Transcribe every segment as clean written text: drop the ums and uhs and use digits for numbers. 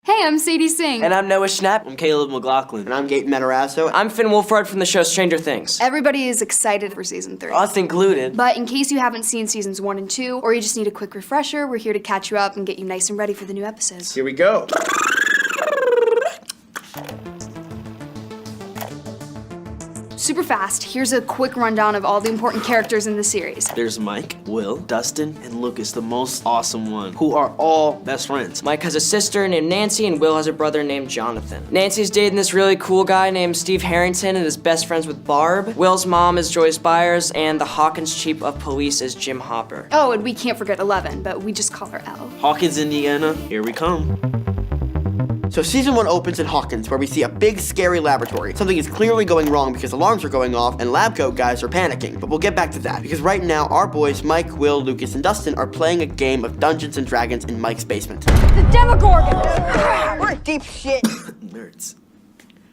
Hey, I'm Sadie Singh. And I'm Noah Schnapp. I'm Caleb McLaughlin. And I'm Gaten Matarazzo. I'm Finn Wolfhard from the show Stranger Things. Everybody is excited for season 3. Us included. But in case you haven't seen seasons 1 and 2, or you just need a quick refresher, we're here to catch you up and get you nice and ready for the new episodes. Here we go. Super fast, here's a quick rundown of all the important characters in the series. There's Mike, Will, Dustin, and Lucas, the most awesome one, who are all best friends. Mike has a sister named Nancy, and Will has a brother named Jonathan. Nancy's dating this really cool guy named Steve Harrington and is best friends with Barb. Will's mom is Joyce Byers, and the Hawkins chief of police is Jim Hopper. Oh, and we can't forget 11, but we just call her Elle. Hawkins, Indiana, here we come. So season 1 opens in Hawkins, where we see a big, scary laboratory. Something is clearly going wrong because alarms are going off and lab coat guys are panicking. But we'll get back to that, because right now our boys, Mike, Will, Lucas, and Dustin, are playing a game of Dungeons and Dragons in Mike's basement. The Demogorgon! We're in deep shit. Nerds.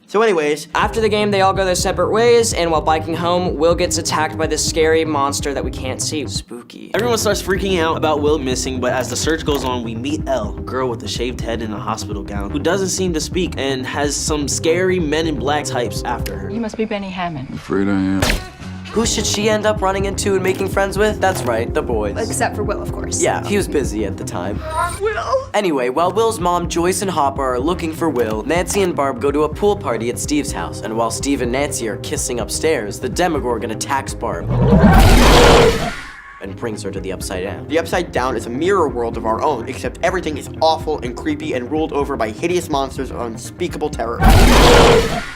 So anyways, After the game, they all go their separate ways, and while biking home, Will gets attacked by this scary monster that we can't see. Spooky. Everyone starts freaking out about Will missing, but as the search goes on, we meet Elle, a girl with a shaved head and a hospital gown, who doesn't seem to speak and has some scary Men in Black types after her. You must be Benny Hammond. Afraid I am. Who should she end up running into and making friends with? That's right, the boys. Except for Will, of course. Yeah, he was busy at the time. Will! Anyway, while Will's mom, Joyce, and Hopper are looking for Will, Nancy and Barb go to a pool party at Steve's house, and while Steve and Nancy are kissing upstairs, the Demogorgon attacks Barb and brings her to the Upside Down. the Upside Down is a mirror world of our own, except everything is awful and creepy and ruled over by hideous monsters of unspeakable terror.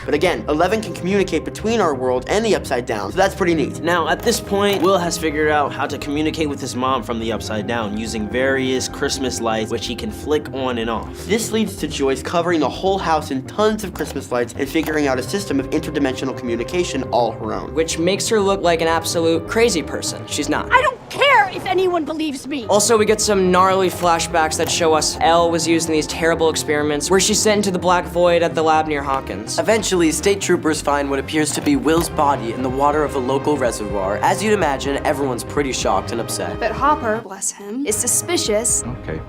But again, 11 can communicate between our world and the Upside Down, so that's pretty neat. Now, at this point, Will has figured out how to communicate with his mom from the Upside Down using various Christmas lights, which he can flick on and off. This leads to Joyce covering the whole house in tons of Christmas lights and figuring out a system of interdimensional communication all her own. Which makes her look like an absolute crazy person. She's not. I don't care if anyone believes me. Also, we get some gnarly flashbacks that show us Elle was used in these terrible experiments where she's sent into the black void at the lab near Hawkins. Eventually, state troopers find what appears to be Will's body in the water of a local reservoir. As you'd imagine, everyone's pretty shocked and upset. But Hopper, bless him, is suspicious Okay.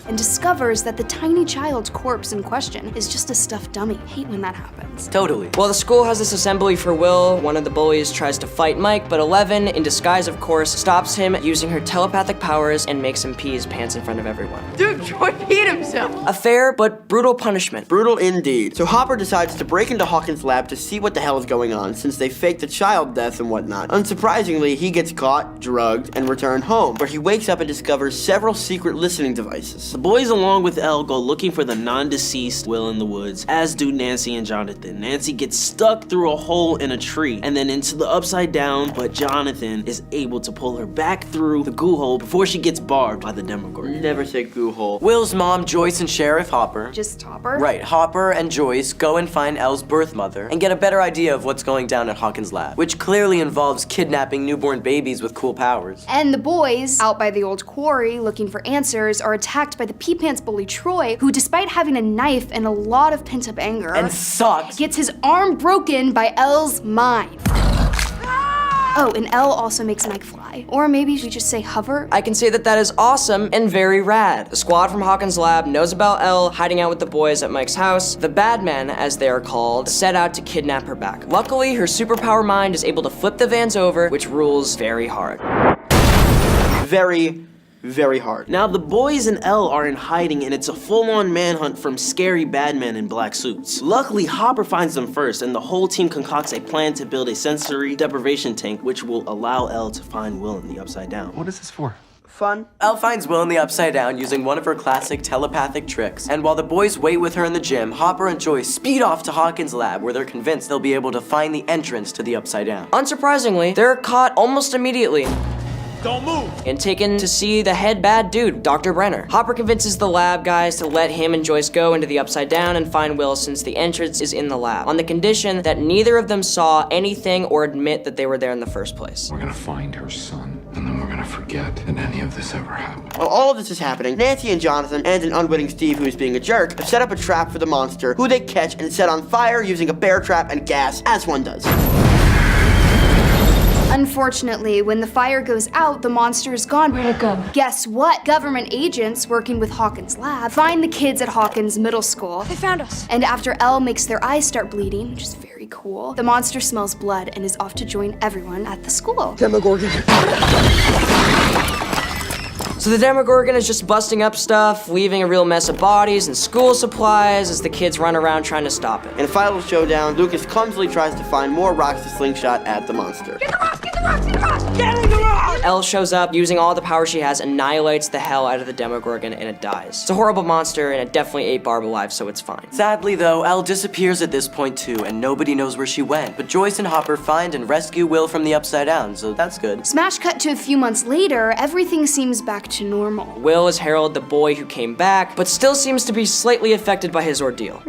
and discovers that the tiny child's corpse in question is just a stuffed dummy. Hate when that happens. Totally. While the school has this assembly for Will, one of the bullies tries to fight Mike, but 11, in disguise of course, stops him using her telepathic powers and makes him pee his pants in front of everyone. Dude, Troy peed himself. A fair but brutal punishment. Brutal indeed. So Hopper decides to break into Hawkins' lab to see what the hell is going on, since they faked the child death and whatnot. Unsurprisingly, he gets caught, drugged, and returned home, where he wakes up and discovers several secret listening devices. The boys, along with Elle, go looking for the non-deceased Will in the woods, as do Nancy and Jonathan. Nancy gets stuck through a hole in a tree and then into the Upside Down, but Jonathan is able to pull her back through the goo hole before she gets barbed by the Demogorgon. Never say goo hole. Will's mom, Joyce, and Sheriff Hopper. Just Hopper? Right, Hopper and Joyce go and find Elle's birth mother and get a better idea of what's going down at Hawkins' lab, which clearly involves kidnapping newborn babies with cool powers. And the boys, out by the old quarry looking for answers, are attacked by the pee pants bully Troy, who despite having a knife and a lot of pent-up anger, And sucks. gets his arm broken by Elle's mind. Oh, and Elle also makes Mike fly. Or maybe we just say hover. I can say that that is awesome and very rad. The squad from Hawkins' lab knows about Elle hiding out with the boys at Mike's house. The bad men, as they are called, set out to kidnap her back. Luckily, her superpower mind is able to flip the vans over, which rules very hard. Very hard. Now, the boys and Elle are in hiding, and it's a full-on manhunt from scary bad men in black suits. Luckily, Hopper finds them first, and the whole team concocts a plan to build a sensory deprivation tank, which will allow Elle to find Will in the Upside Down. What is this for? Fun. Elle finds Will in the Upside Down using one of her classic telepathic tricks, and while the boys wait with her in the gym, Hopper and Joyce speed off to Hawkins' lab where they're convinced they'll be able to find the entrance to the Upside Down. Unsurprisingly, they're caught almost immediately. Don't move! And taken to see the head bad dude, Dr. Brenner. Hopper convinces the lab guys to let him and Joyce go into the Upside Down and find Will since the entrance is in the lab, on the condition that neither of them saw anything or admit that they were there in the first place. We're gonna find her son, and then we're gonna forget that any of this ever happened. While all of this is happening, Nancy and Jonathan and an unwitting Steve who is being a jerk have set up a trap for the monster, who they catch and set on fire using a bear trap and gas, as one does. Unfortunately, when the fire goes out, the monster is gone. Where'd it go? Guess what? Government agents working with Hawkins' lab find the kids at Hawkins Middle School. They found us. And after Elle makes their eyes start bleeding, which is very cool, the monster smells blood and is off to join everyone at the school. So the Demogorgon is just busting up stuff, leaving a real mess of bodies and school supplies as the kids run around trying to stop it. In a final showdown, Lucas clumsily tries to find more rocks to slingshot at the monster. Get the rocks! Get the rocks! Get the rocks! Get in the rocks! Elle shows up, using all the power she has, annihilates the hell out of the Demogorgon, and it dies. It's a horrible monster, and it definitely ate Barb alive, so it's fine. Sadly though, Elle disappears at this point too, and nobody knows where she went. But Joyce and Hopper find and rescue Will from the Upside Down, so that's good. Smash cut to a few months later, everything seems back to normal. Will is Harold, the boy who came back, but still seems to be slightly affected by his ordeal.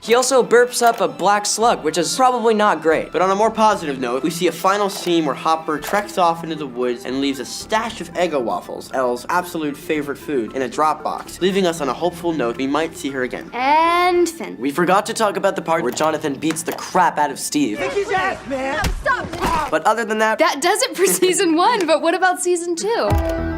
He also burps up a black slug, which is probably not great. But on a more positive note, we see a final scene where Hopper treks off into the woods and leaves a stash of Eggo waffles, Elle's absolute favorite food, in a drop box, leaving us on a hopeful note we might see her again. And Finn. We forgot to talk about the part where Jonathan beats the crap out of Steve. Stop! But other than that, That does it for season 1, but what about season 2?